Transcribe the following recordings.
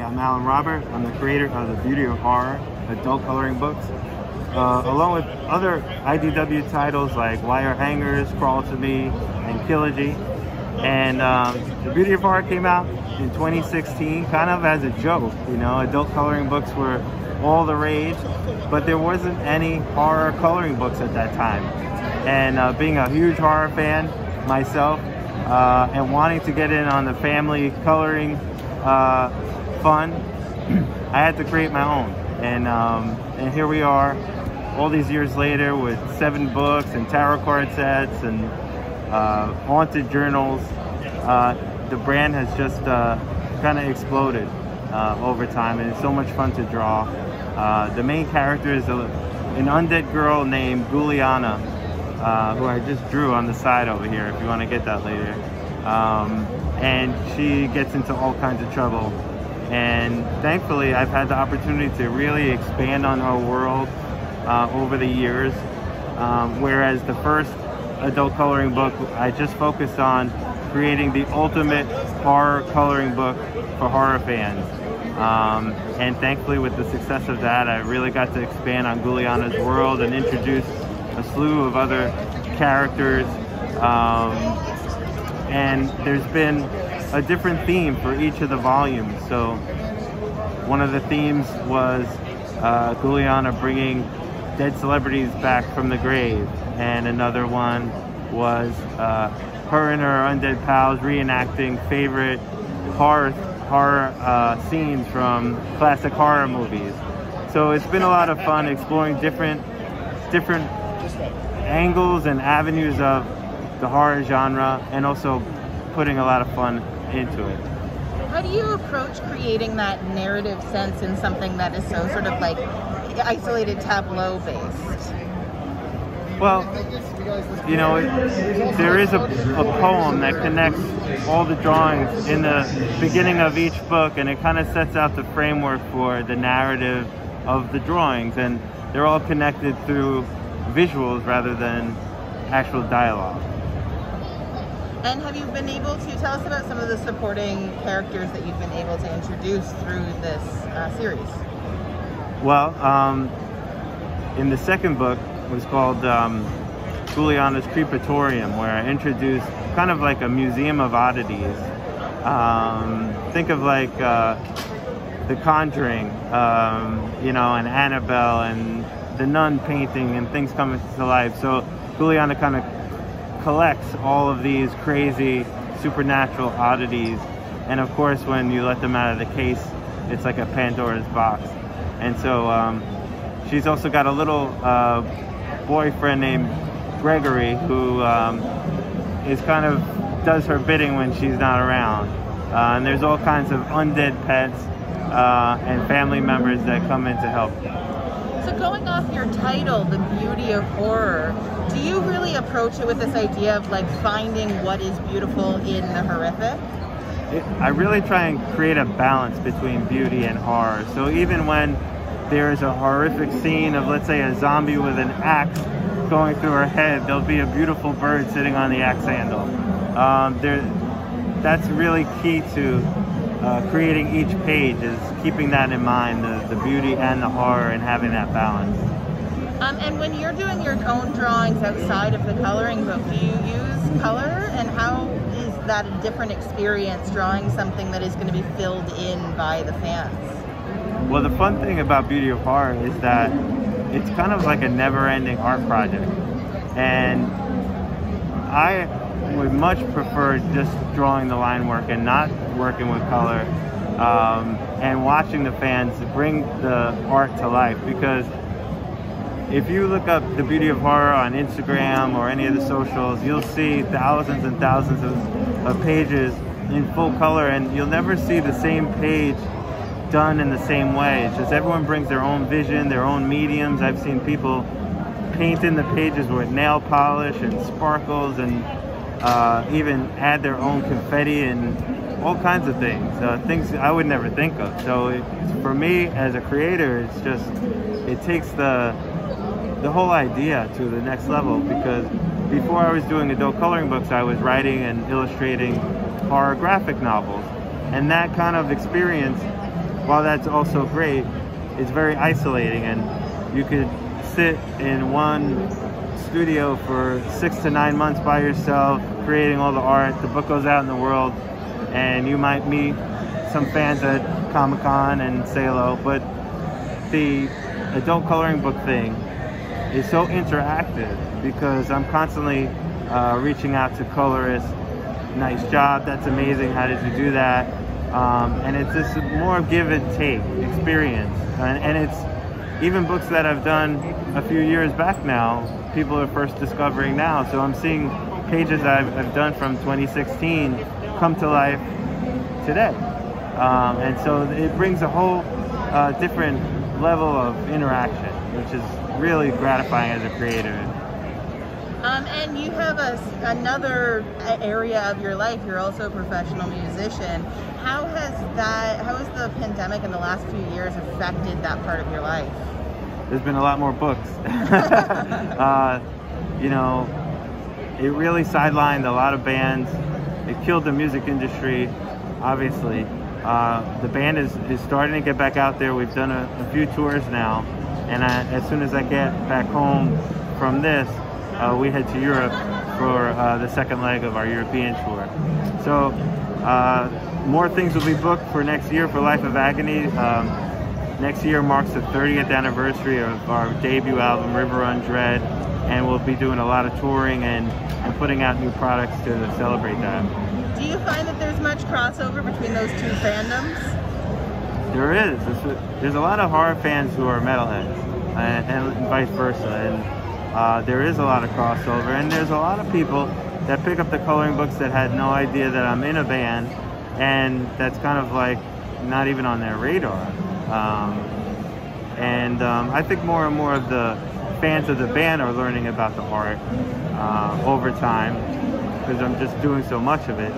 I'm Alan Robert. I'm the creator of the Beauty of Horror adult coloring books, along with other IDW titles like Wire Hangers, Crawl to Me, and Killagy. And the Beauty of Horror came out in 2016 kind of as a joke. You know, adult coloring books were all the rage, but there wasn't any horror coloring books at that time. And being a huge horror fan myself, and wanting to get in on the family coloring fun, I had to create my own. And here we are, all these years later, with 7 books and tarot card sets and haunted journals. The brand has just kind of exploded over time, and it's so much fun to draw. The main character is an undead girl named Guliana, who I just drew on the side over here if you want to get that later. And she gets into all kinds of trouble. And thankfully, I've had the opportunity to really expand on her world over the years. Whereas the first adult coloring book, I just focused on creating the ultimate horror coloring book for horror fans. And thankfully, with the success of that, I really got to expand on Guliana's world and introduce a slew of other characters. And there's been a different theme for each of the volumes. So one of the themes was Guliana bringing dead celebrities back from the grave, and another one was her and her undead pals reenacting favorite horror scenes from classic horror movies. So it's been a lot of fun exploring different angles and avenues of the horror genre, and also putting a lot of fun into it. How do you approach creating that narrative sense in something that is so sort of like isolated tableau based? Well, you know, there is a poem that connects all the drawings in the beginning of each book, and it kind of sets out the framework for the narrative of the drawings, and they're all connected through visuals rather than actual dialogue. And have you been able to tell us about some of the supporting characters that you've been able to introduce through this series? Well, in the second book, it was called Guliana's Creepatorium, where I introduced kind of like a museum of oddities. Think of like The Conjuring, you know, and Annabelle and the nun painting and things coming to life. So Guliana kind of collects all of these crazy supernatural oddities, and of course when you let them out of the case, it's like a Pandora's box. And so she's also got a little boyfriend named Gregory, who is kind of does her bidding when she's not around. And there's all kinds of undead pets and family members that come in to help. So going off your title, The Beauty of Horror, do you really approach it with this idea of like finding what is beautiful in the horrific? I really try and create a balance between beauty and horror. So even when there is a horrific scene of, let's say, a zombie with an axe going through her head, there'll be a beautiful bird sitting on the axe handle. That's really key to creating each page, is keeping that in mind, the beauty and the horror, and having that balance. And when you're doing your own drawings outside of the coloring book, do you use color? And how is that a different experience drawing something that is going to be filled in by the fans? Well, the fun thing about Beauty of Horror is that it's kind of like a never-ending art project. And I would much prefer just drawing the line work and not working with color, and watching the fans bring the art to life. Because if you look up The Beauty of Horror on Instagram or any of the socials, you'll see thousands and thousands of pages in full color, and you'll never see the same page done in the same way. It's just everyone brings their own vision, their own mediums. I've seen people paint in the pages with nail polish and sparkles, and even add their own confetti and all kinds of things I would never think of. So for me as a creator, it's just, it takes the whole idea to the next level, because before I was doing adult coloring books, I was writing and illustrating horror graphic novels, and that kind of experience while that's also great, it's very isolating, and you could sit in one studio for 6 to 9 months by yourself, creating all the art. The book goes out in the world, and you might meet some fans at Comic-Con and say hello, but the adult coloring book thing is so interactive because I'm constantly reaching out to colorists. Nice job, that's amazing, how did you do that? And it's just more give and take experience. And it's even books that I've done a few years back now, people are first discovering now. So I'm seeing pages I've done from 2016 come to life today. And so it brings a whole different level of interaction, which is really gratifying as a creator. And you have another area of your life. You're also a professional musician. How has the pandemic in the last few years affected that part of your life? There's been a lot more books. You know, it really sidelined a lot of bands. It killed the music industry, obviously. The band is starting to get back out there. We've done a few tours now, and as soon as I get back home from this, we head to Europe for the second leg of our European tour. So more things will be booked for next year for Life of Agony. Next year marks the 30th anniversary of our debut album, River Run Dread, and we'll be doing a lot of touring and putting out new products to celebrate that. Do you find that there's much crossover between those two fandoms? There is. There's a lot of horror fans who are metalheads, and vice versa. And there is a lot of crossover, and there's a lot of people that pick up the coloring books that had no idea that I'm in a band, and that's kind of like not even on their radar. I think more and more of the fans of the band are learning about the art over time, because I'm just doing so much of it.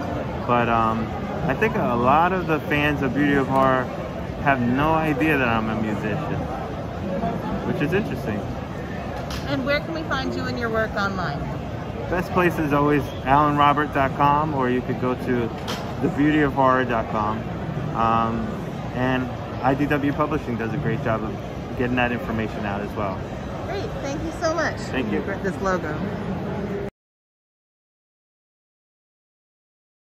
But I think a lot of the fans of Beauty of Horror have no idea that I'm a musician, which is interesting. And where can we find you and your work online? Best place is always alanrobert.com, or you could go to thebeautyofhorror.com. And IDW Publishing does a great job of getting that information out as well. Great, thank you so much. Thank you. This logo.